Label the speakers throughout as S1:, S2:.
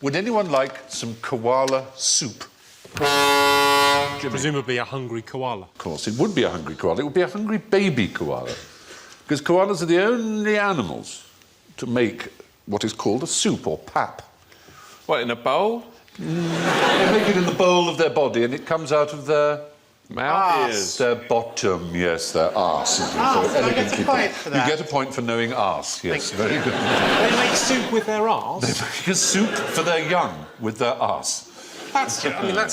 S1: Would anyone like some koala soup?
S2: Presumably a hungry koala.
S1: Of course, it would be a hungry koala. It would be a hungry baby koala. Because koalas are the only animals to make what is called a soup or pap.
S3: What, in a bowl?
S1: They make it in the bowl of their body and it comes out of their
S3: Mouth?
S1: Their bottom, yes, their arse.
S4: So I get a point for that.
S1: You get a point for knowing arse, yes, very good.
S2: They make soup with their arse?
S1: They make a soup for their young with their arse.
S2: That's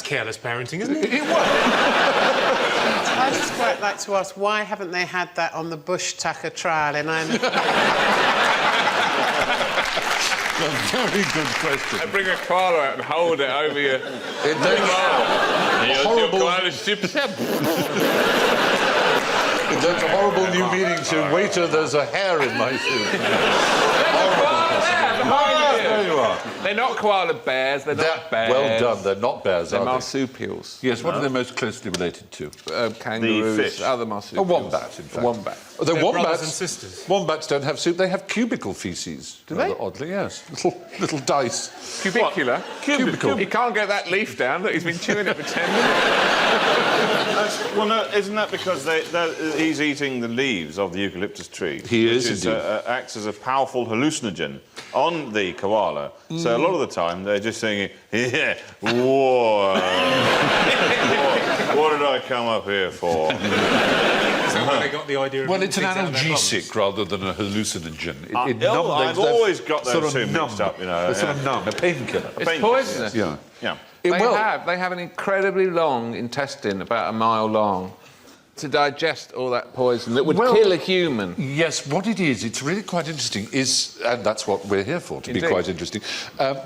S2: careless parenting, isn't it?
S1: It was.
S4: I'd just quite like to ask, why haven't they had that on the bush tucker trial in Ireland?
S1: A very good question.
S3: I bring a koala out and hold it over your...
S1: Horrible...
S3: It's
S1: That's a horrible new meaning to waiter, there's a hair in my soup. There you are.
S3: They're not koala bears, they're not bears.
S1: Well done, they're not bears,
S3: They're
S1: are they?
S3: marsupials.
S1: Yes, what are they most closely related to?
S3: Kangaroos,
S5: The fish.
S3: other
S1: A
S3: marsupials.
S1: wombat, in fact.
S3: A wombat.
S1: Although
S2: They're
S1: wombats,
S2: brothers and sisters.
S1: Wombats don't have soup, they have cubicle feces.
S4: Do they?
S1: Rather oddly, yes. Little dice.
S3: Cubicular?
S1: Cubicle.
S3: He can't get that leaf down. Look, he's been chewing it for 10 minutes.
S5: Well, no, isn't that because he's eating the leaves of the eucalyptus tree?
S1: He is,
S5: which
S1: indeed.
S5: Acts as a powerful hallucinogen on the koala. So a lot of the time they're just saying, yeah, whoa. What did I come up here for?
S2: Is that where they got the idea of...
S1: Well, it's an
S2: things out of their
S1: analgesic rather than a hallucinogen.
S5: I've always got those
S1: sort of
S5: two
S1: numb.
S5: mixed up, you know.
S1: They're sort of numb, a painkiller.
S3: It's poisonous.
S1: Yeah.
S5: Yeah.
S3: They have an incredibly long intestine, about a mile long, to digest all that poison that would kill a human.
S1: Yes, what it is, it's really quite interesting, and that's what we're here for, to
S3: Indeed.
S1: be quite interesting.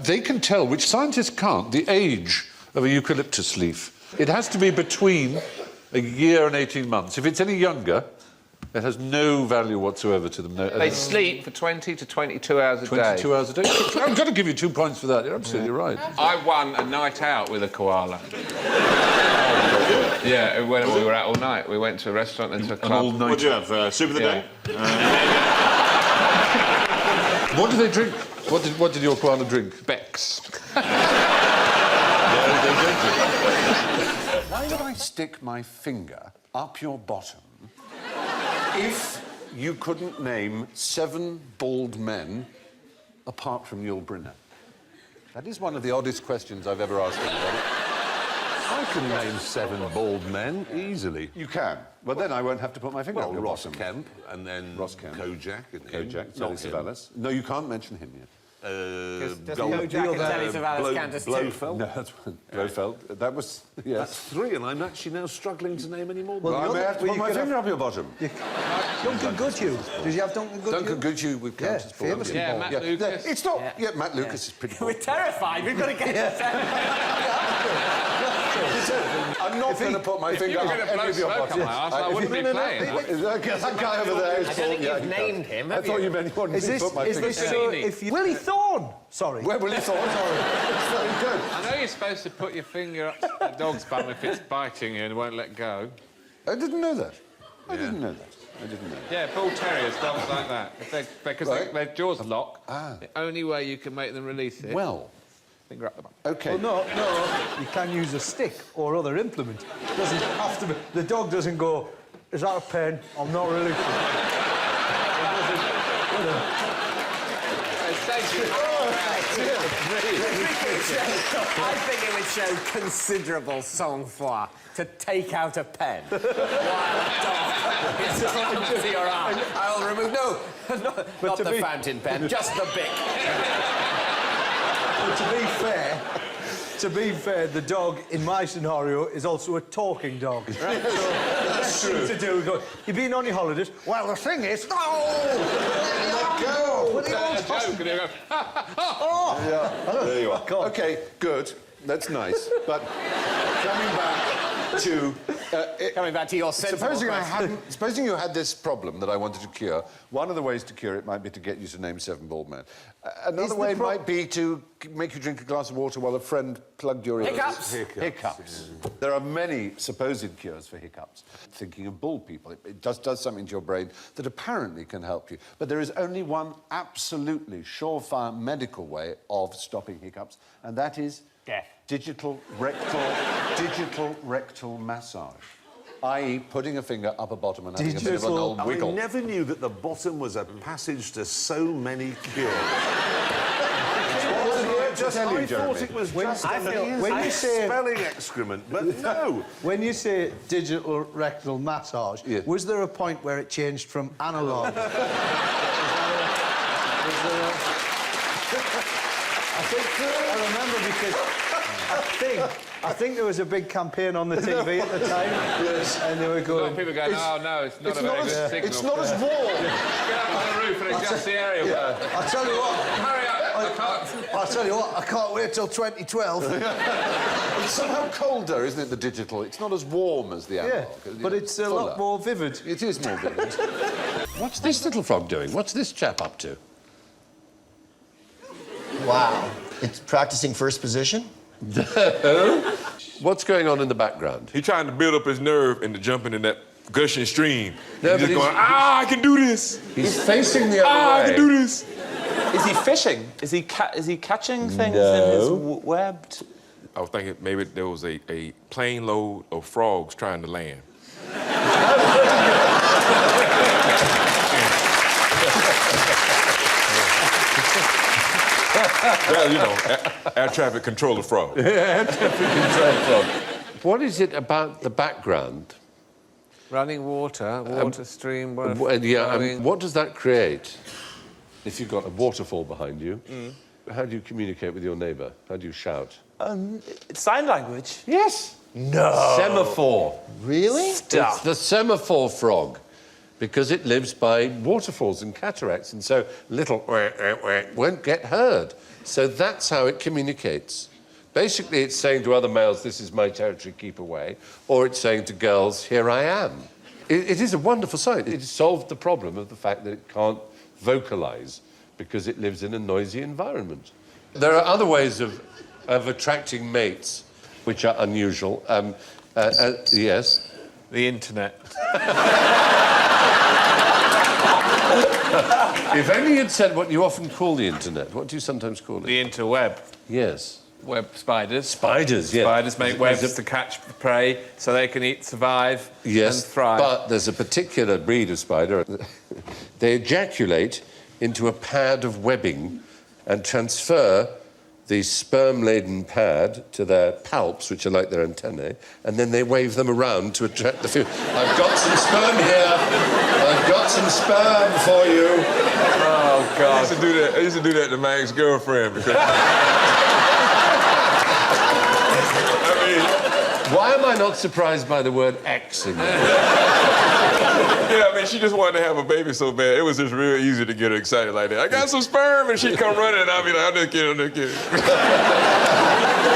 S1: They can tell, which scientists can't, the age of a eucalyptus leaf. It has to be between a year and 18 months. If it's any younger, it has no value whatsoever to them.
S3: They sleep for 20 to 22 hours a day.
S1: 22 hours a day. I've got to give you 2 points for that. You're absolutely right.
S3: I won a night out with a koala. Yeah, when we were out all night. We went to a restaurant and to a club.
S1: all-nighter.
S5: What do you have? Soup of the day?
S1: What do they drink? What did your koala drink?
S3: Beck's.
S1: Why would I stick my finger up your bottom if you couldn't name 7 bald men apart from Yul Brynner? That is one of the oddest questions I've ever asked anybody.
S6: I can name 7 bald men easily.
S1: You can. Well, then I won't have to put my finger
S6: Well,
S1: up your
S6: Ross
S1: bottom.
S6: Kemp, and then
S1: Ross Kemp.
S6: Kojak, and
S1: Kojak, Telly
S6: not him.
S1: Savalas. No, you can't mention him yet.
S4: Doesn't
S6: Gold-
S4: Kojak and Telly Savalas count as two?
S6: Blofeld.
S1: No, that's Blofeld. That was, yes.
S6: That's 3, and I'm actually now struggling to name any more.
S1: Well, I may have to put my finger up your bottom.
S7: Duncan Goodhue. Did you have Duncan Goodhue?
S1: Duncan Goodhue would count as bald.
S7: famously
S3: Yeah,
S7: bald.
S3: Matt Lucas.
S1: It's not... Yeah, Matt Lucas is pretty
S4: We're
S1: bald.
S4: terrified. We've got to get
S1: I'm not going to put my finger
S3: you were
S1: up
S3: going to blow
S1: any of your
S3: smoke up
S1: bottoms.
S3: my arse, I wouldn't be playing.
S1: That guy over there is
S4: I don't
S1: bald.
S4: think
S1: Yeah,
S4: you've
S1: he
S4: named
S1: does.
S4: him,
S1: I
S4: have
S1: thought
S4: you?
S1: you meant you wanted me to put my
S7: Is
S1: finger...
S7: this so
S3: Fellini.
S7: if you... Willie Thorne! Sorry.
S1: Where will he thought? It's very good.
S3: I know you're supposed to put your finger up the dog's bum if it's biting you and won't let go.
S1: I didn't know that. I didn't know that.
S3: Yeah, bull terriers, dogs like that. Because
S1: Right.
S3: their jaws lock, the only way you can make them release it...
S1: Well,
S3: Finger up the bum.
S1: OK.
S7: Well, no, you can use a stick or other implement. It doesn't have to be... The dog doesn't go, is that a pen? I'm not releasing it. It doesn't...
S4: I think it would show considerable sang-froid to take out a pen while a dog is trying to your arm. I will remove... No, not the fountain pen, just the bic.
S7: But to be fair, the dog, in my scenario, is also a talking dog. Right? So that's true. To do, go, you've been on your holidays. Well, the thing is... Oh!
S1: Go!
S7: Well, he always
S3: A joke, and you go...
S7: Oh!
S1: Yeah, there you are. OK, good. That's nice. But coming back... to...
S4: Coming back to your sensible
S1: Supposing you had this problem that I wanted to cure, one of the ways to cure it might be to get you to name 7 bald men. Another way might be to make you drink a glass of water while a friend plugged your ears. Hiccups. There are many supposed cures for hiccups. Thinking of bald people, it does something to your brain that apparently can help you. But there is only one absolutely surefire medical way of stopping hiccups, and that is...
S4: death.
S1: Digital rectal massage. I.e. putting a finger up a bottom and having a bit of an old wiggle.
S6: I never knew that the bottom was a passage to so many cures. I thought it was just
S7: when you say
S6: spelling excrement, but no.
S7: When you say digital rectal massage, was there a point where it changed from analogue? I remember because I think there was a big campaign on the TV at the time.
S1: Yes.
S7: And they were going...
S3: People going, oh, no, it's not a very good signal.
S1: It's not as warm.
S3: Get up on the roof and adjust the area.
S7: I'll tell you what...
S3: Hurry up.
S7: I'll tell you what, I can't wait till 2012.
S1: It's somehow colder, isn't it, the digital? It's not as warm as the analog.
S7: Yeah, but it's a lot more vivid.
S1: It is more vivid.
S6: What's this little frog doing? What's this chap up to?
S8: Wow. It's practicing first position?
S6: What's going on in the background?
S9: He's trying to build up his nerve and to jump into that gushing stream.
S6: No,
S9: He's just going, I can do this.
S6: He's facing the other way.
S9: I can do this.
S10: Is he fishing? Is he catching things in his webbed?
S9: I was thinking maybe there was a plane load of frogs trying to land. Well, you know, air traffic controller frog.
S6: Air traffic control frog. What is it about the background?
S3: Running water, stream...
S6: what does that create? If you've got a waterfall behind you, how do you communicate with your neighbour? How do you shout?
S10: Sign language.
S6: Yes.
S10: No.
S6: Semaphore.
S8: Really?
S6: It's the semaphore frog, because it lives by waterfalls and cataracts, and so little won't get heard. So that's how it communicates. Basically, it's saying to other males, this is my territory, keep away, or it's saying to girls, here I am. It is a wonderful sight. It solved the problem of the fact that it can't vocalise because it lives in a noisy environment. There are other ways of attracting mates which are unusual. Yes?
S3: The internet.
S6: If only you'd said what you often call the internet. What do you sometimes call it?
S3: The interweb.
S6: Yes.
S3: Web spiders.
S6: Spiders, yes.
S3: Spiders make webs to catch prey so they can survive and thrive.
S6: But there's a particular breed of spider. They ejaculate into a pad of webbing and transfer the sperm-laden pad to their palps, which are like their antennae, and then they wave them around to attract the female. I've got some sperm here. I've got some sperm for you.
S9: Oh, God. I used to do that to my ex-girlfriend because...
S6: Why am I not surprised by the word X in there?
S9: Yeah, I mean, she just wanted to have a baby so bad. It was just real easy to get her excited like that. I got some sperm, and she'd come running, and I'd be like, I'm just kidding.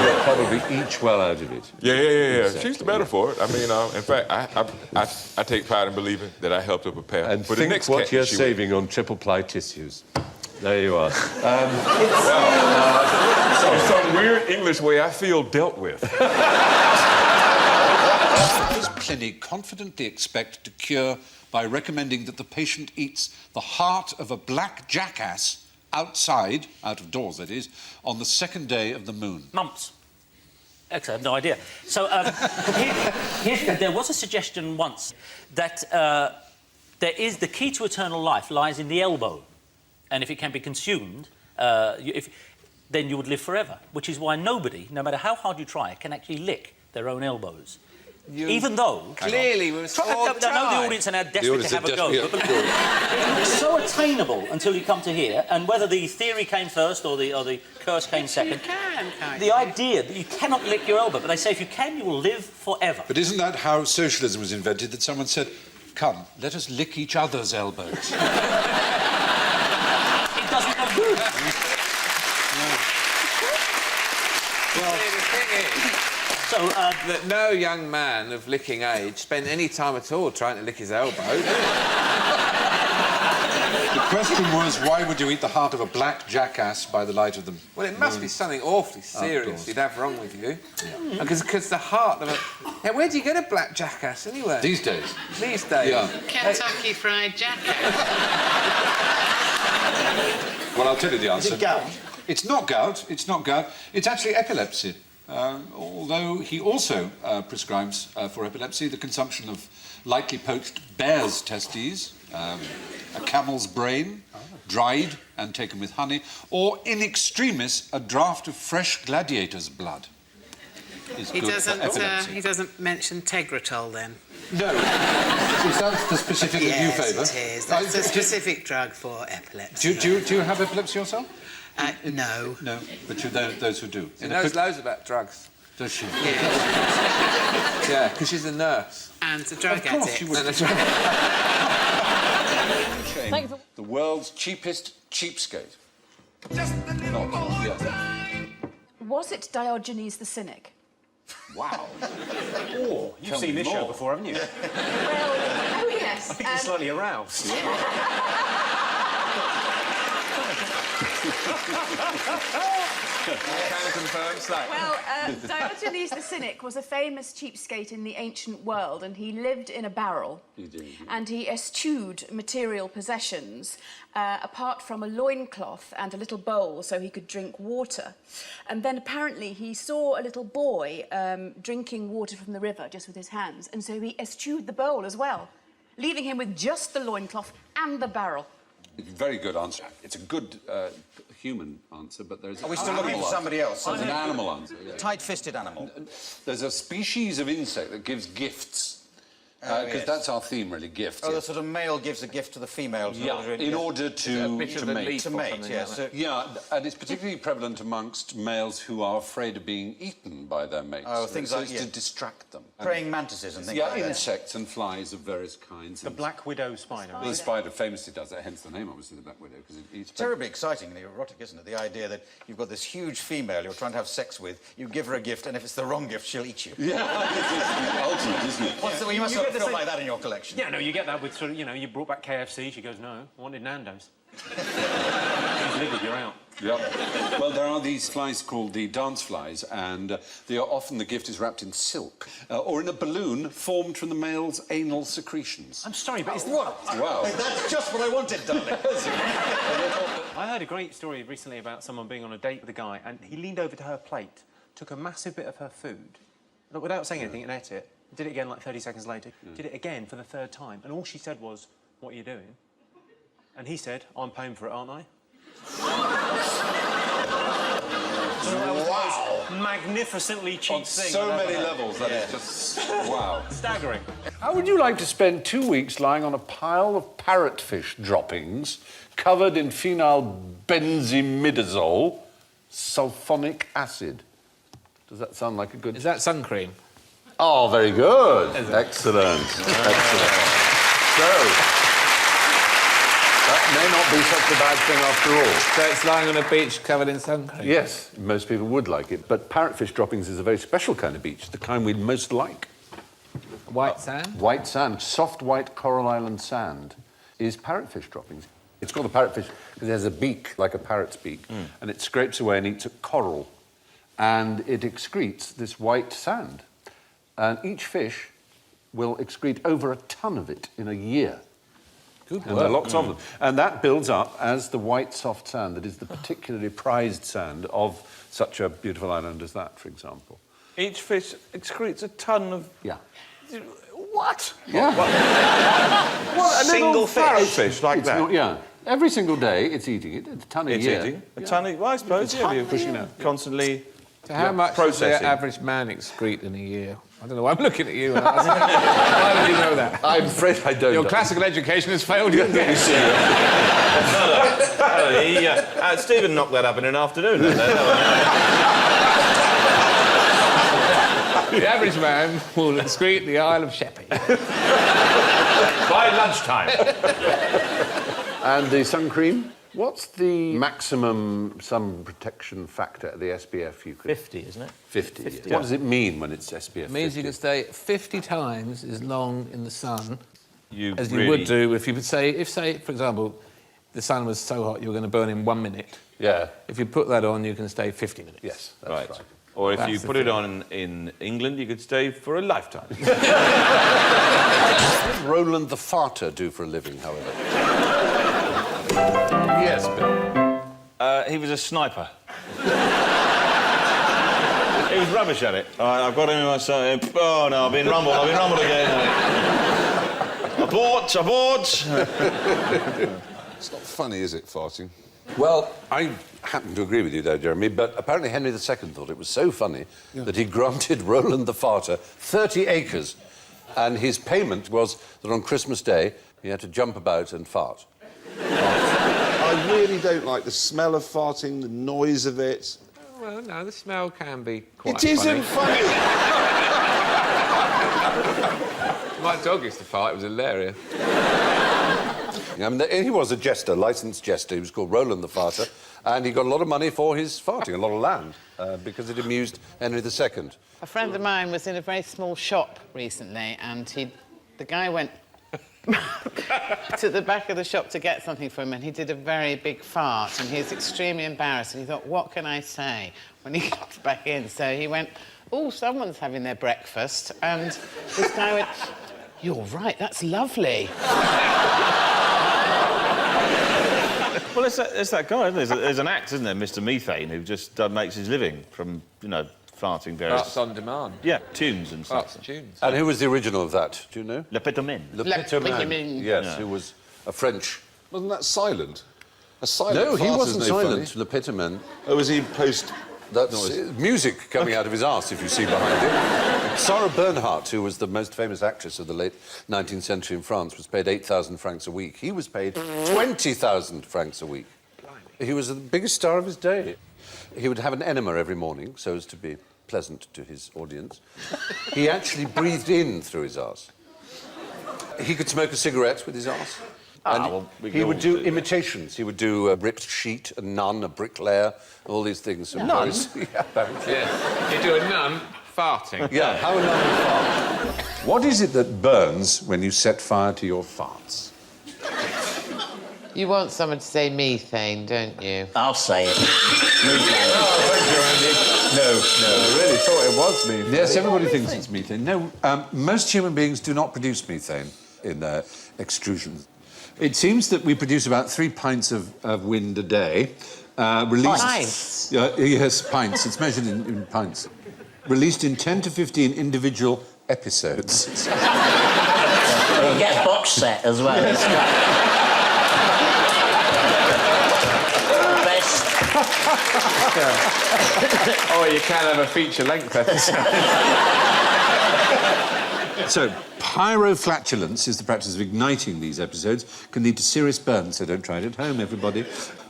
S6: You'll probably each well out of it.
S9: Yeah. She's the better for it. I mean, in fact, I take pride in believing that I helped her prepare
S6: And
S9: for
S6: think
S9: the next
S6: what
S9: cat
S6: you're
S9: she
S6: saving on triple-ply tissues. There you are.
S9: In some weird English way, I feel dealt with.
S11: Does Pliny confidently expect to cure by recommending that the patient eats the heart of a black jackass outside, out of doors that is, on the second day of the moon?
S12: Mumps. Actually, I have no idea. So, there was a suggestion once that the key to eternal life lies in the elbow, and if it can be consumed, then you would live forever, which is why nobody, no matter how hard you try, can actually lick their own elbows. Even though...
S3: Clearly, we're
S12: I know the audience are now desperate to have a go, but it's so attainable until you come to here, and whether the theory came first or the curse came second... The idea that you cannot lick your elbow, but they say if you can, you will live forever.
S11: But isn't that how socialism was invented, that someone said, come, let us lick each other's elbows?
S12: It doesn't look good.
S3: Well, the thing is,
S12: So,
S3: That no young man of licking age spent any time at all trying to lick his elbow.
S11: The question was, why would you eat the heart of a black jackass by the light of the...
S3: Well, it must be something awfully serious you'd have wrong with you. Because the heart of a... Now, where do you get a black jackass, anyway?
S11: These days.
S3: These days?
S11: Yeah.
S13: Kentucky Fried Jackass.
S11: Well, I'll tell you the answer.
S8: Is it gout?
S11: It's not gout. It's not gout. It's actually epilepsy. Although he also prescribes for epilepsy the consumption of lightly poached bear's testes, a camel's brain, dried and taken with honey, or in extremis, a draught of fresh gladiator's blood.
S13: He doesn't mention Tegretol then.
S11: No. Is that the specific that you favour?
S13: Yes, it is. That's a specific drug for epilepsy.
S11: Do you have epilepsy yourself?
S13: No.
S11: No, but you know those who do.
S3: She knows loads about drugs.
S11: Does she?
S3: Yeah, because she's a nurse.
S13: And a drug
S11: Of course
S13: addict.
S11: she would.
S6: The world's cheapest cheapskate.
S14: Was it Diogenes the Cynic?
S2: Wow. Oh, you've seen this show before, haven't you?
S14: Well, oh yes.
S2: I think you're slightly aroused.
S9: Can confirm, slightly.
S14: Well, Diogenes the Cynic was a famous cheapskate in the ancient world, and he lived in a barrel.
S6: He did.
S14: And he eschewed material possessions, apart from a loincloth and a little bowl so he could drink water. And then apparently he saw a little boy drinking water from the river just with his hands, and so he eschewed the bowl as well, leaving him with just the loincloth and the barrel.
S1: Very good answer. It's a good human answer, but there's...
S15: Are we still looking for somebody else?
S1: There's an animal answer, yeah.
S15: Tight-fisted animal.
S1: There's a species of insect that gives gifts. Because that's our theme, really, gifts.
S15: Oh, the sort of male gives a gift to the female.
S1: In order to mate.
S15: To mate, yes.
S1: So, yeah, and it's particularly prevalent amongst males who are afraid of being eaten by their mates.
S15: Oh, things like...
S1: to distract them.
S15: Praying mantises and things like that.
S1: Yeah, insects and flies of various kinds.
S2: The black widow spider.
S1: Well, the spider famously does that, hence the name, obviously, the black widow, because it eats...
S15: Terribly exciting and erotic, isn't it? The idea that you've got this huge female you're trying to have sex with, you give her a gift, and if it's the wrong gift, she'll eat you.
S1: Yeah, it's ultimate, isn't it?
S15: Well, you must have a film like that in your collection.
S2: Yeah, no, you get that with sort of, you know, you brought back KFC, she goes, no, I wanted Nando's. She's livid, you're out.
S1: Yeah. Well, there are these flies called the dance flies, and they are often the gift is wrapped in silk or in a balloon formed from the male's anal secretions.
S2: I'm sorry, but
S15: What?
S1: Wow.
S15: Hey, that's just what I wanted, darling.
S2: I heard a great story recently about someone being on a date with a guy, and he leaned over to her plate, took a massive bit of her food, look, without saying anything, and ate it. Did it again like 30 seconds later. Did it again for the third time. And all she said was, what are you doing? And he said, I'm paying for it, aren't I?
S15: Wow.
S2: Magnificently cheap
S1: On
S2: thing.
S1: so many levels, that is just... wow.
S2: Staggering.
S1: How would you like to spend 2 weeks lying on a pile of parrotfish droppings covered in phenyl benzimidazole, sulfonic acid? Does that sound like a good...
S3: Is that sun cream?
S1: Oh, very good. Excellent. Excellent. So, that may not be such a bad thing after all.
S3: So it's lying on a beach covered in sun cream?
S1: Yes, most people would like it, but parrotfish droppings is a very special kind of beach, the kind we'd most like.
S3: White sand?
S1: White sand, soft white Coral Island sand is parrotfish droppings. It's called a parrotfish because it has a beak, like a parrot's beak, and it scrapes away and eats at coral, and it excretes this white sand. And each fish will excrete over a ton of it in a year.
S3: Good
S1: And there are lots of them. And that builds up as the white soft sand that is the particularly prized sand of such a beautiful island as that, for example.
S3: Each fish excretes a ton of...
S1: Yeah.
S3: What?
S1: Yeah.
S3: What, a
S15: Single
S3: little parrotfish like
S1: It's
S3: that?
S1: not- yeah. Every single day it's eating it. It's a ton a
S9: It's
S1: year.
S9: eating. A ton of... Well, I suppose, yeah, you're pushing out. Constantly...
S3: So how much does
S9: processing.
S3: the average man excrete in a year? I don't know, I'm looking at you. And why did you know that?
S1: I'm afraid I don't
S3: Your
S1: know.
S3: classical education has failed you again.
S9: Stephen knocked that up in an afternoon.
S3: The average man will excrete the Isle of Sheppey.
S9: By lunchtime.
S1: And the sun cream? What's the maximum sun protection factor, the SPF you could...
S16: 50, isn't it?
S1: 50.
S16: 50.
S1: What does it mean when it's SPF 50?
S3: It means you can stay 50 times as long in the sun as you
S5: really-
S3: would do if you would say, for example, the sun was so hot you were going to burn in 1 minute.
S1: Yeah.
S3: If you put that on, you can stay 50 minutes.
S1: Yes, that's right.
S5: Or if
S3: That's
S5: you
S3: the
S5: put it
S3: thing.
S5: on in England, you could stay for a lifetime.
S1: What does Roland the Farter do for a living, however?
S3: Yes, Bill.
S5: He was a sniper. He was rubbish at it. All right, I've got him in my sight. Oh, no, I've been rumbled again. Abort!
S6: It's not funny, is it, farting?
S1: Well, I happen to agree with you there, Jeremy, but apparently Henry II thought it was so funny that he granted Roland the Farter 30 acres, and his payment was that on Christmas Day he had to jump about and fart.
S6: I really don't like the smell of farting, the noise of it.
S3: Well, no, the smell can be quite
S6: It isn't funny.
S3: My dog used to fart, it was hilarious.
S1: I mean, he was a jester, licensed jester. He was called Roland the Farter, and he got a lot of money for his farting, a lot of land, because it amused Henry II.
S13: A friend of mine was in a very small shop recently, and the guy went to the back of the shop to get something for him, and he did a very big fart, and he was extremely embarrassed, and he thought, what can I say when he got back in? So he went, oh, someone's having their breakfast, and this guy went, you're right, that's lovely.
S5: Well, it's that guy, isn't there? There's an act, isn't there, Mr. Methane, who just makes his living from, farting various...
S3: Farts on demand.
S5: Yeah, tunes and stuff.
S3: Farts tunes.
S1: And who was the original of that? Do you know?
S5: Le Pétomène.
S1: Le Pétomène. Yes,
S5: Yeah.
S1: who was a French...
S6: Wasn't that silent? A silent
S1: No, he
S6: fart
S1: wasn't
S6: is no
S1: silent,
S6: funny.
S1: Le Pétomène.
S6: Oh, was he post...
S1: That's music coming out of his arse, if you see behind him. Sarah Bernhardt, who was the most famous actress of the late 19th century in France, was paid 8,000 francs a week. He was paid 20,000 francs a week. He was the biggest star of his day. He would have an enema every morning, so as to be pleasant to his audience. He actually breathed in through his arse. He could smoke a cigarette with his arse. And he would do imitations. He would do a ripped sheet, a nun, a bricklayer, all these things.
S3: Nun?
S1: Yeah, apparently.
S3: Yeah. You do a nun farting.
S1: Yeah, how a nun would fart. What is it that burns when you set fire to your farts?
S13: You want someone to say methane, don't you?
S16: I'll say it.
S1: No, I really thought it was methane. Yes, everybody thinks it's methane. No, most human beings do not produce methane in their extrusions. It seems that we produce about 3 pints of wind a day. Released...
S13: Pints?
S1: Yes, pints. It's measured in pints. Released in 10 to 15 individual episodes.
S16: You get a box set as well. It's
S3: Or you can have a feature-length episode.
S1: So, pyroflatulence is the practice of igniting these episodes, can lead to serious burns, so don't try it at home, everybody.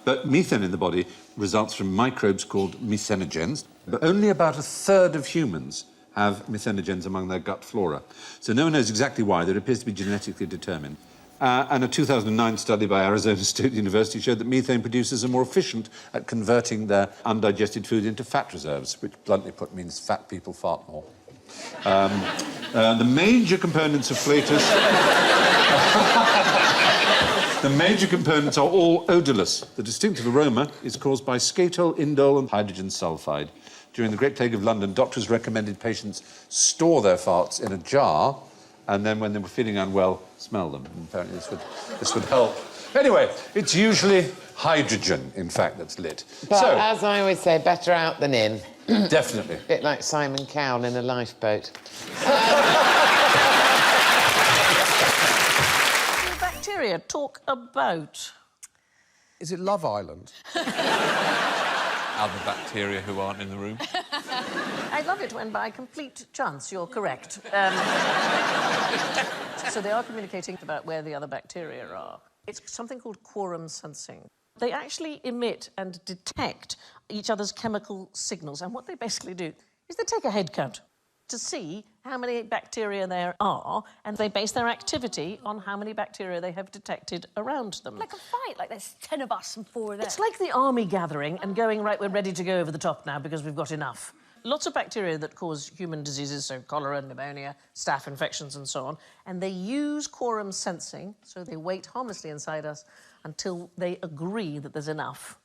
S1: But methane in the body results from microbes called methanogens, but only about a third of humans have methanogens among their gut flora. So no one knows exactly why. There appears to be genetically determined. And a 2009 study by Arizona State University showed that methane producers are more efficient at converting their undigested food into fat reserves, which, bluntly put, means fat people fart more. The major components of flatus... The major components are all odourless. The distinctive aroma is caused by skatol, indole and hydrogen sulfide. During the Great Plague of London, doctors recommended patients store their farts in a jar and then, when they were feeling unwell, smell them. And apparently this would help. Anyway, it's usually hydrogen, in fact, that's lit.
S13: But
S1: so,
S13: as I always say, better out than in.
S1: Definitely.
S13: A bit like Simon Cowell in a lifeboat.
S17: Bacteria talk about.
S7: Is it Love Island?
S3: Other bacteria who aren't in the room.
S17: I love it when, by complete chance, you're correct. So they are communicating about where the other bacteria are. It's something called quorum sensing. They actually emit and detect each other's chemical signals, and what they basically do is they take a head count. to see how many bacteria there are, and they base their activity on how many bacteria they have detected around them.
S18: Like a fight, like there's 10 of us and 4 of them.
S17: It's like the army gathering and going, right, we're ready to go over the top now because we've got enough. Lots of bacteria that cause human diseases, so cholera, pneumonia, staph infections and so on, and they use quorum sensing, so they wait harmlessly inside us until they agree that there's enough.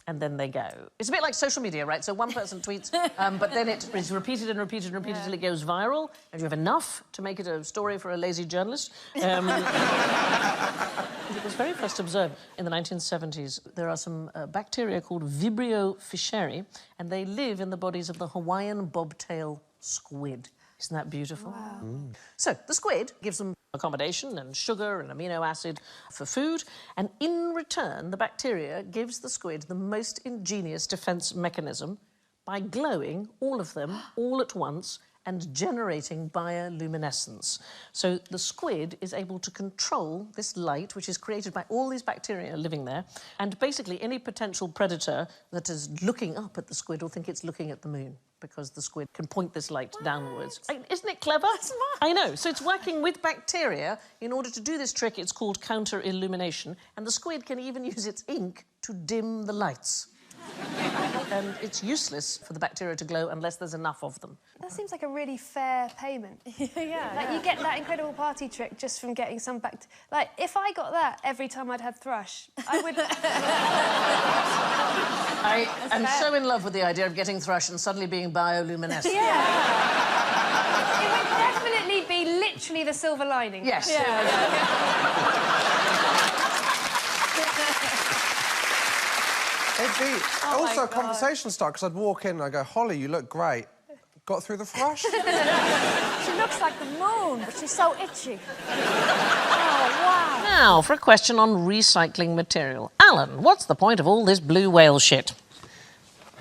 S17: And then they go. It's a bit like social media, right? So one person tweets, but then it is repeated and repeated and repeated until it goes viral, and you have enough to make it a story for a lazy journalist. It was very first observed in the 1970s. There are some bacteria called Vibrio fischeri, and they live in the bodies of the Hawaiian bobtail squid. Isn't that beautiful?
S18: Wow.
S17: So the squid gives them accommodation and sugar and amino acid for food, and in return, the bacteria gives the squid the most ingenious defence mechanism by glowing all of them all at once and generating bioluminescence. So the squid is able to control this light, which is created by all these bacteria living there, and basically any potential predator that is looking up at the squid will think it's looking at the moon, because the squid can point this light downwards. Isn't it clever? I know. So it's working with bacteria. In order to do this trick, it's called counter-illumination, and the squid can even use its ink to dim the lights. And it's useless for the bacteria to glow unless there's enough of them.
S18: That seems like a really fair payment.
S14: Yeah.
S18: You get that incredible party trick just from getting some Like, if I got that every time I'd had thrush, I would...
S17: I am so in love with the idea of getting thrush and suddenly being bioluminescent.
S18: Yeah. It would definitely be literally the silver lining.
S17: Yes.
S19: It'd be also a conversation start, because I'd walk in and I'd go, Holly, you look great. Got through the thrush?
S18: She looks like the moon, but she's so itchy. Oh, wow.
S17: Now, for a question on recycling material. Alan, what's the point of all this blue whale shit?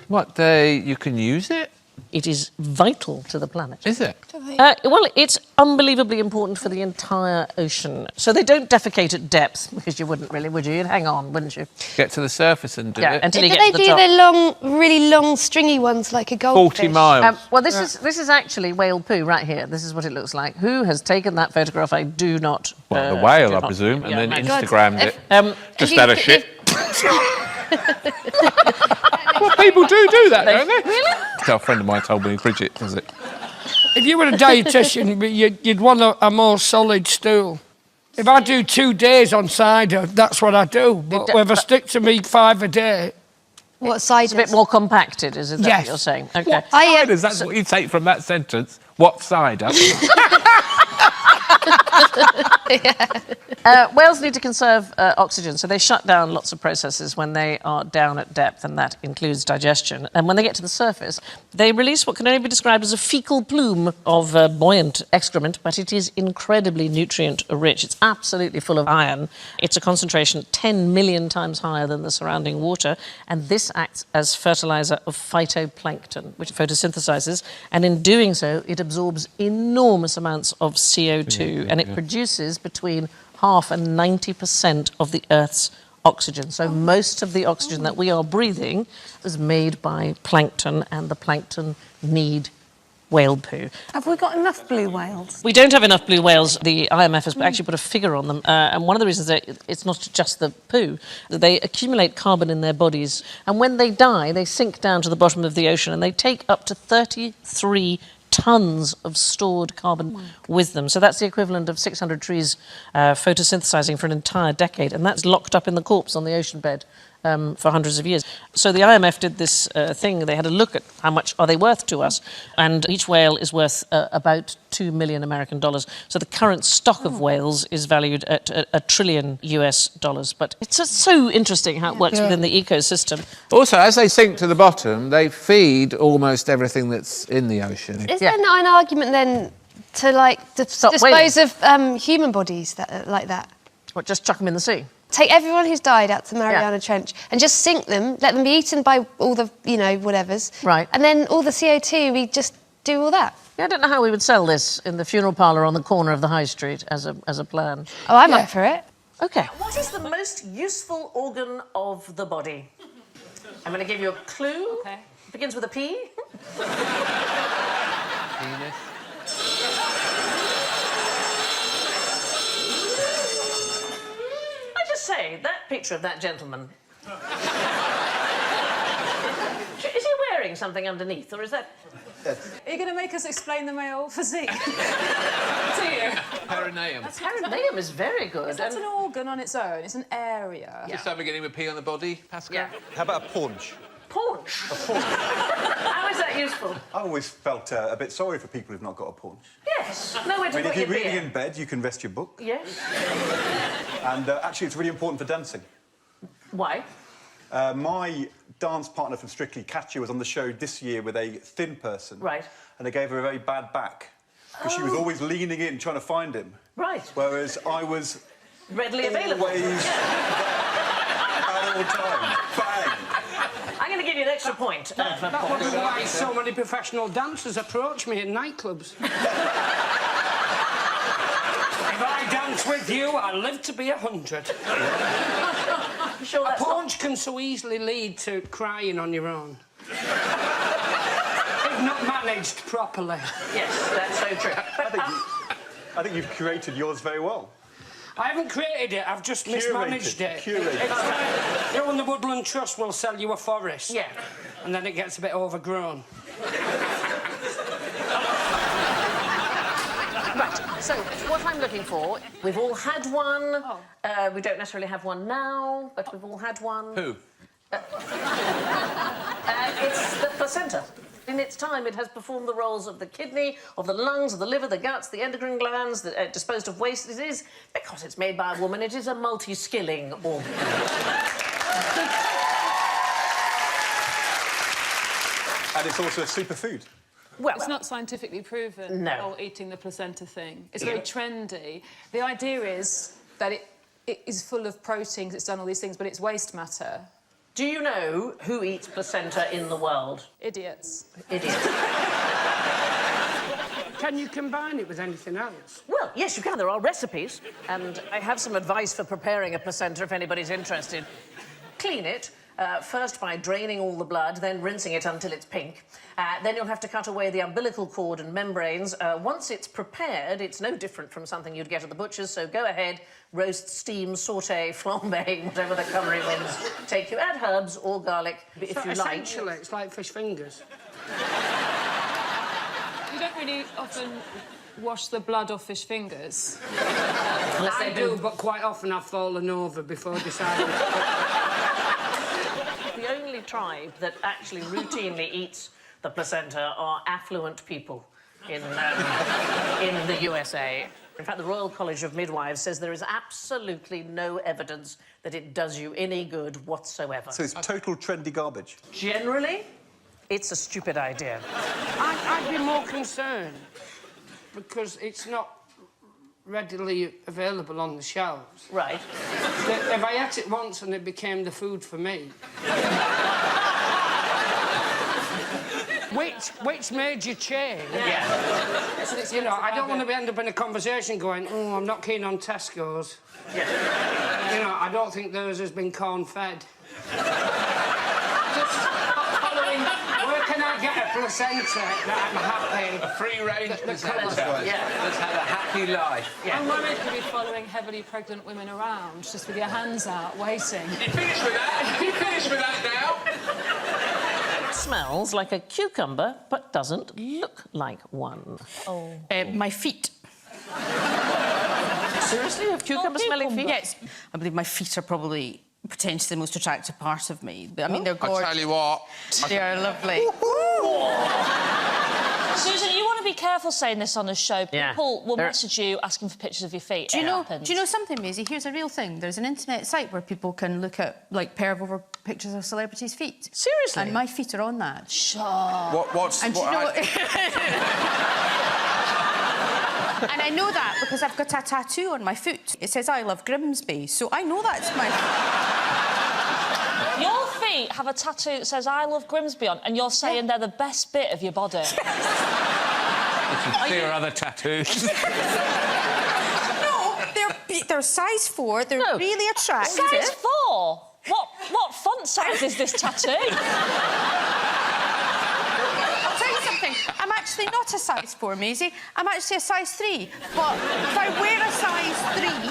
S3: What, you can use it?
S17: It is vital to the planet.
S3: Is it?
S17: Well, it's unbelievably important for the entire ocean. So they don't defecate at depth, because you wouldn't really, would you? You'd hang on, wouldn't you?
S3: Get to the surface and do it.
S17: Until you
S18: Do
S17: get
S18: they
S17: to the
S18: do
S17: top.
S18: the long, really long, stringy ones like a goldfish?
S3: 40 miles.
S17: Well, this is actually whale poo right here. This is what it looks like. Who has taken that photograph? I do not...
S3: Well, the whale,
S17: do
S3: I
S17: not-
S3: presume, and
S17: Yeah,
S3: then
S17: right.
S3: Instagrammed it. Just
S18: if
S3: had a
S18: you-
S3: shit. Well, people do that, don't they?
S17: Really?
S3: A friend of mine told me, Bridget, does it?
S20: If you were a dietitian, you'd want a more solid stool. If I do 2 days on cider, that's what I do. But if I stick to meat 5 a day...
S18: What cider?
S17: It's a bit more compacted, is it that
S20: Yes.
S17: you're saying? Okay.
S3: What ciders? That's what you take from that sentence. What cider?
S17: Whales need to conserve oxygen, so they shut down lots of processes when they are down at depth, and that includes digestion. And when they get to the surface, they release what can only be described as a fecal plume of buoyant excrement, but it is incredibly nutrient-rich. It's absolutely full of iron. It's a concentration 10 million times higher than the surrounding water, and this acts as fertilizer of phytoplankton, which photosynthesizes, and in doing so, it absorbs enormous amounts of CO2, and it produces between half and 90% of the Earth's oxygen. So most of the oxygen that we are breathing is made by plankton, and the plankton need whale poo.
S18: Have we got enough blue whales?
S17: We don't have enough blue whales. The IMF has actually put a figure on them, and one of the reasons that it's not just the poo, that they accumulate carbon in their bodies, and when they die, they sink down to the bottom of the ocean, and they take up to 33 tons of stored carbon with them. So that's the equivalent of 600 trees photosynthesizing for an entire decade, and that's locked up in the corpse on the ocean bed for hundreds of years. So the IMF did this thing. They had a look at how much are they worth to us, and each whale is worth about $2 million American dollars. So the current stock of whales is valued at $1 trillion US dollars. But it's just so interesting how it works within the ecosystem.
S3: Also, as they sink to the bottom, they feed almost everything that's in the ocean.
S18: Is there not an argument then to dispose of human bodies like that?
S17: What, just chuck them in the sea?
S18: Take everyone who's died out to Mariana Trench and just sink them, let them be eaten by all the, whatevers.
S17: Right.
S18: And then all the CO2, we just do all that.
S17: Yeah, I don't know how we would sell this in the funeral parlour on the corner of the high street as a plan.
S18: Oh, I'm up for it.
S17: OK. What is the most useful organ of the body? I'm going to give you a clue. OK. It begins with a P.
S3: Penis.
S17: I just say, that picture of that gentleman... Is he wearing something underneath, or is that...
S21: Are you going to make us explain the male physique? To you?
S3: Perineum.
S17: Perineum is very good.
S21: It's not an organ on its own, it's an area.
S3: Just time we're getting with pee on the body, Pascal?
S17: Yeah.
S22: How about a paunch?
S17: Paunch? How is that useful?
S22: I always felt a bit sorry for people who've not got a paunch.
S17: Yes. Nowhere to
S22: I mean,
S17: put
S22: if
S17: your
S22: you're reading
S17: beer.
S22: in bed, you can rest your book.
S17: Yes.
S22: And actually, it's really important for dancing.
S17: Why?
S22: My dance partner from Strictly Catch You was on the show this year with a thin person.
S17: Right.
S22: And they gave her a very bad back. Because she was always leaning in, trying to find him.
S17: Right.
S22: Whereas I was...
S17: Readily available.
S22: Always at all times. Bang!
S17: I'm going to give you an extra point.
S20: That was why so many professional dancers approach me in nightclubs. If I dance with you, I live to be 100.
S17: Sure,
S20: a paunch can so easily lead to crying on your own. If not managed properly.
S17: Yes, that's so true.
S22: I think you've curated yours very well.
S20: I haven't created it, I've just mismanaged it. It's like, you know, when the Woodland Trust will sell you a forest.
S17: Yeah.
S20: And then it gets a bit overgrown.
S17: Right, so what I'm looking for, we've all had one. We don't necessarily have one now, but we've all had one.
S3: Who?
S17: It's the placenta. In its time, it has performed the roles of the kidney, of the lungs, of the liver, the guts, the endocrine glands, disposed of waste. It is, because it's made by a woman, it is a multi-skilling organ.
S22: And it's also a superfood.
S21: Well, it's not scientifically proven,
S17: No.
S21: the whole eating the placenta thing. It's very trendy. The idea is that it is full of proteins, it's done all these things, but it's waste matter.
S17: Do you know who eats placenta in the world?
S21: Idiots.
S17: Idiots.
S20: Can you combine it with anything else?
S17: Well, yes, you can. There are recipes. And I have some advice for preparing a placenta if anybody's interested. Clean it. First by draining all the blood, then rinsing it until it's pink. Then you'll have to cut away the umbilical cord and membranes. Once it's prepared, it's no different from something you'd get at the butcher's, so go ahead, roast, steam, sauté, flambé, whatever the culinary winds take you. Add herbs or garlic, if
S20: So
S17: you like.
S20: essentially, it's like fish fingers.
S21: You don't really often wash the blood off fish fingers.
S20: I do, but quite often I've fallen over before deciding.
S17: The only tribe that actually routinely eats the placenta are affluent people in the USA. In fact, the Royal College of Midwives says there is absolutely no evidence that it does you any good whatsoever.
S22: So it's total trendy garbage.
S17: Generally, it's a stupid idea.
S20: I'd be more concerned because it's not readily available on the shelves.
S17: Right.
S20: If I ate it once and it became the food for me. Which made you change?
S17: Yeah.
S20: You know, I don't want to end up in a conversation going, oh, I'm not keen on Tesco's.
S17: Yeah.
S20: You know, I don't think theirs has been corn-fed. Just following, where can I get a placenta that I'm happy?
S3: A free-range placenta.
S17: Yeah.
S3: Let's have a happy life.
S21: I'm worried you'll be following heavily pregnant women around, just with your hands out, waiting.
S3: You finished with that? You finished with that now?
S17: Smells like a cucumber, but doesn't look like one.
S23: Oh. My feet.
S17: Seriously? Have cucumber-smelling feet?
S23: Yes. I believe my feet are probably potentially the most attractive part of me. I mean, they're gorgeous.
S3: I'll tell you what.
S23: They are lovely.
S24: Susan, you want to be careful saying this on a show.
S23: Yeah.
S24: People will message you asking for pictures of your feet.
S23: Do you know something, Maisie? Here's a real thing. There's an internet site where people can look at, like, pair-over pictures of celebrities' feet.
S17: Seriously?
S23: And my feet are on that.
S24: Sure.
S23: And do you know what? And I know that because I've got a tattoo on my foot. It says, I love Grimsby, so I know that's my...
S24: Your feet have a tattoo that says, I love Grimsby on, and you're saying they're the best bit of your body.
S3: You see your other tattoos.
S23: No, they're size 4. They're really attractive.
S24: Size 4? What font size is this tattoo?
S23: I'll tell you something. I'm actually actually not a size 4, Maisie. I'm actually a size 3. But if I wear a size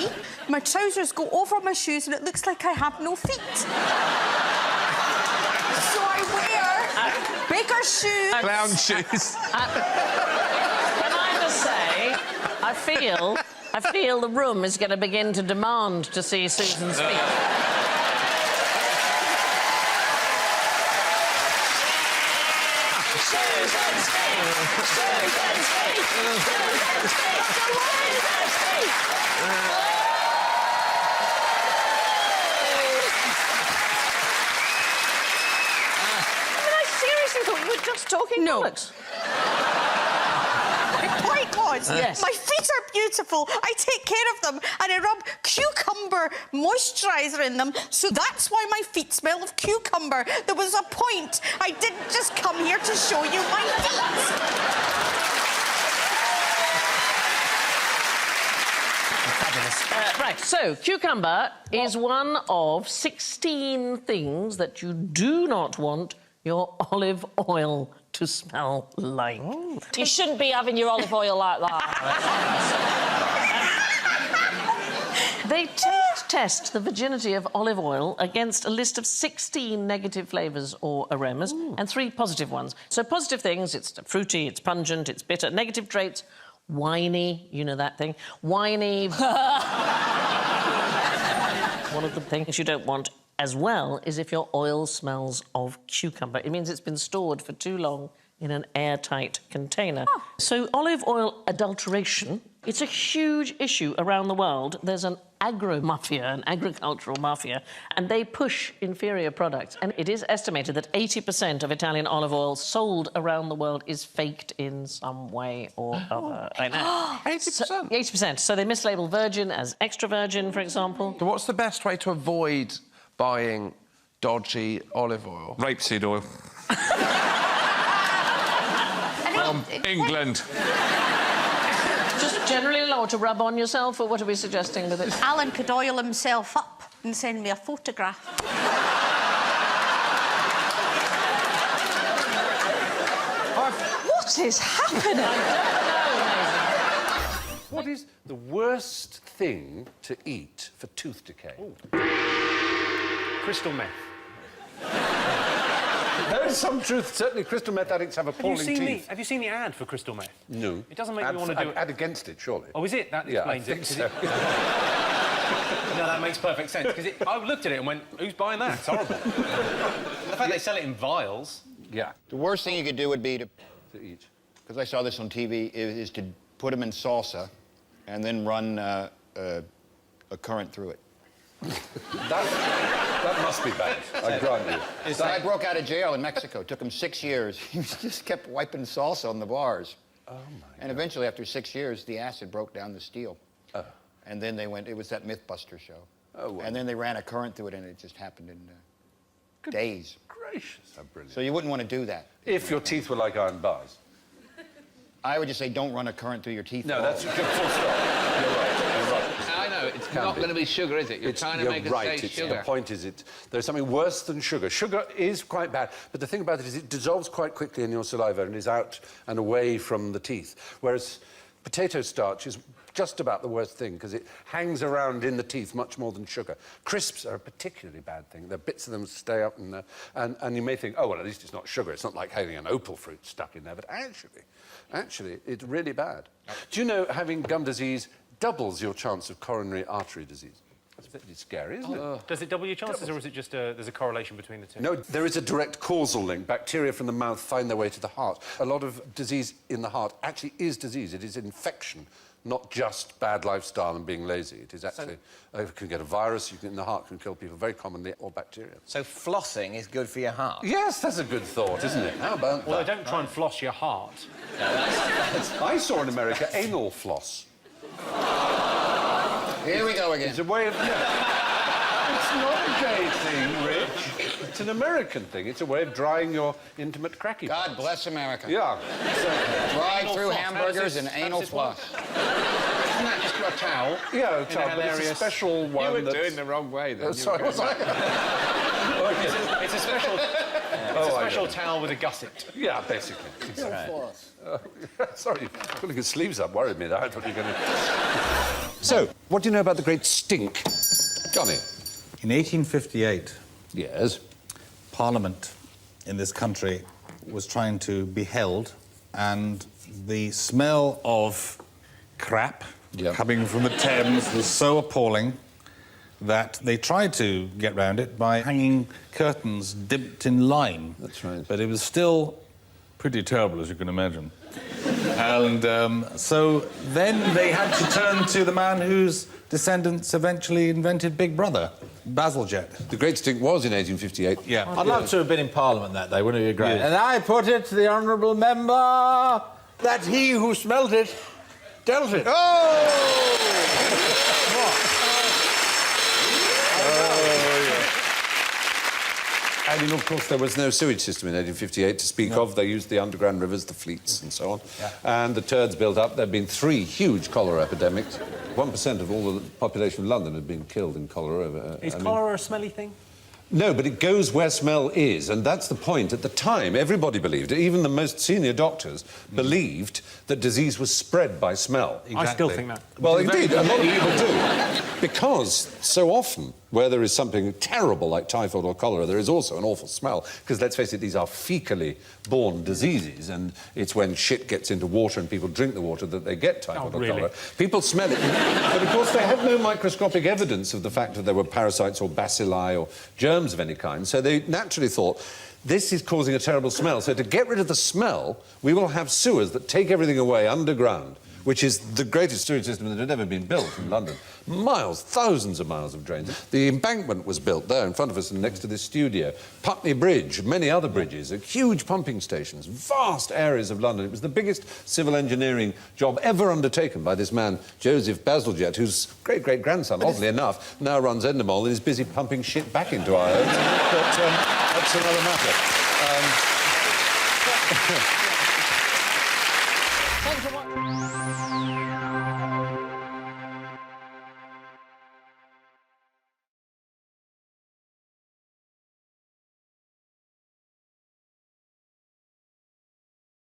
S23: 3, my trousers go over my shoes and it looks like I have no feet. So I wear bigger shoes.
S3: Clown shoes.
S17: Can I just say, I feel the room is going to begin to demand to see Susan's feet. I seriously thought you were just talking bollocks.
S23: My point was,
S17: Yes.
S23: my feet are beautiful. I take care of them, and I rub cucumber moisturiser in them, so that's why my feet smell of cucumber. There was a point. I didn't just come here to show you my feet.
S17: Right, so cucumber is one of 16 things that you do not want your olive oil to smell like.
S24: You shouldn't be having your olive oil like that.
S17: They test the virginity of olive oil against a list of 16 negative flavours or aromas and 3 positive ones. So positive things, it's fruity, it's pungent, it's bitter. Negative traits, whiny, you know that thing. Whiny. One of the things you don't want as well is if your oil smells of cucumber. It means it's been stored for too long in an airtight container. So olive oil adulteration, it's a huge issue around the world. There's an agro-mafia, an agricultural mafia, and they push inferior products. And it is estimated that 80% of Italian olive oil sold around the world is faked in some way or other. I know.
S3: 80%?
S17: 80%. So they mislabel virgin as extra virgin, for example.
S19: So what's the best way to avoid buying dodgy olive oil?
S3: Rapeseed oil. From England.
S17: Just generally allowed to rub on yourself, or what are we suggesting with it?
S23: Alan could oil himself up and send me a photograph.
S24: What is happening?
S1: What is the worst thing to eat for tooth decay?
S2: Crystal meth.
S1: There is some truth. Certainly, crystal meth addicts have appalling teeth.
S2: Have you seen the ad for crystal meth?
S1: No.
S2: It doesn't make me want to do it.
S1: Ad against it, surely.
S2: Oh, is it? That explains
S1: I think so.
S2: No, that makes perfect sense, because I looked at it and went, who's buying that? It's horrible. The fact they sell it in vials...
S1: Yeah.
S4: The worst thing you could do would be to
S1: eat.
S4: Because I saw this on TV, is to put them in salsa and then run a current through it.
S1: That must be bad, I grant you.
S4: So I broke out of jail in Mexico. It took him 6 years. He just kept wiping salsa on the bars.
S1: Oh, my
S4: And eventually, after 6 years, the acid broke down the steel.
S1: Oh.
S4: And then they went, it was that Mythbuster show.
S1: Oh, wow.
S4: And then they ran a current through it, and it just happened in days.
S1: Gracious, how brilliant.
S4: So you wouldn't want to do that.
S1: If your teeth were like iron bars.
S4: I would just say don't run a current through your teeth.
S1: No, that's a good full stop. You're right, you're right.
S3: I know, it's not going to be sugar, is it? You're trying to make us say sugar.
S1: The point is, there's something worse than sugar. Sugar is quite bad, but the thing about it is it dissolves quite quickly in your saliva and is out and away from the teeth, whereas potato starch is just about the worst thing because it hangs around in the teeth much more than sugar. Crisps are a particularly bad thing. There are bits of them stay up and you may think, oh, well, at least it's not sugar. It's not like having an opal fruit stuck in there, but actually, it's really bad. Do you know having gum disease doubles your chance of coronary artery disease? That's a bit scary, isn't it?
S2: Does it double your chances, or is it just there's a correlation between the two?
S1: No, there is a direct causal link. Bacteria from the mouth find their way to the heart. A lot of disease in the heart actually is disease. It is infection, not just bad lifestyle and being lazy. It is actually... you can get a virus, in the heart can kill people very commonly, or bacteria.
S8: So flossing is good for your heart?
S1: Yes, that's a good thought, isn't it? How about that?
S2: Well, they don't try and floss your heart.
S8: No, that's...
S1: I saw in America anal floss.
S4: Here we go again.
S1: It's a way of... It's not a gay thing, Rich. It's an American thing. It's a way of drying your intimate cracky parts.
S4: God bless America.
S1: Yeah.
S4: Drive-through hamburgers and anal floss.
S2: Isn't that just a towel?
S1: Yeah, a towel, but it's a special one.
S3: You were doing the wrong way then.
S1: Sorry, was I?
S2: It's a special... It's a special towel with a gusset.
S6: Yeah, basically. Exactly. Sorry, pulling his sleeves up worried me. I thought you were going to... So, what do you know about the Great Stink? Johnny?
S10: In 1858...
S6: Yes?
S10: Parliament in this country was trying to be held, and the smell of crap coming from the Thames was so appalling that they tried to get round it by hanging curtains dipped in lime.
S6: That's right.
S10: But it was still pretty terrible, as you can imagine. And so then they had to turn to the man whose descendants eventually invented Big Brother, Bazalgette.
S6: The Great Stink was in 1858.
S10: Yeah.
S8: I'd love to have been in Parliament that day, wouldn't it be great?
S10: Yes.
S8: And I put it to the honourable member that he who smelt it dealt it.
S6: And of course, there was no sewage system in 1858 to speak of. They used the underground rivers, the fleets, and so on.
S10: Yeah.
S6: And the turds built up. There have been 3 huge cholera epidemics. 1% of all the population of London had been killed in cholera.
S2: Is cholera a smelly thing?
S6: No, but it goes where smell is, and that's the point. At the time, everybody believed it. Even the most senior doctors believed that disease was spread by smell.
S2: Exactly. I still think that.
S6: Well, indeed, a lot of people do. Because so often, where there is something terrible like typhoid or cholera, there is also an awful smell. Because, let's face it, these are fecally born diseases, and it's when shit gets into water and people drink the water that they get typhoid or cholera. People smell it. But, of course, they have no microscopic evidence of the fact that there were parasites or bacilli or germs of any kind, so they naturally thought, this is causing a terrible smell, so to get rid of the smell, we will have sewers that take everything away underground, which is the greatest sewage system that had ever been built in London. Miles, thousands of miles of drains. The embankment was built there in front of us and next to this studio. Putney Bridge, many other bridges, huge pumping stations, vast areas of London. It was the biggest civil engineering job ever undertaken by this man, Joseph Bazalgette, whose great-great-grandson, oddly enough, now runs Endemol and is busy pumping shit back into our homes. But that's another matter.
S17: Thank you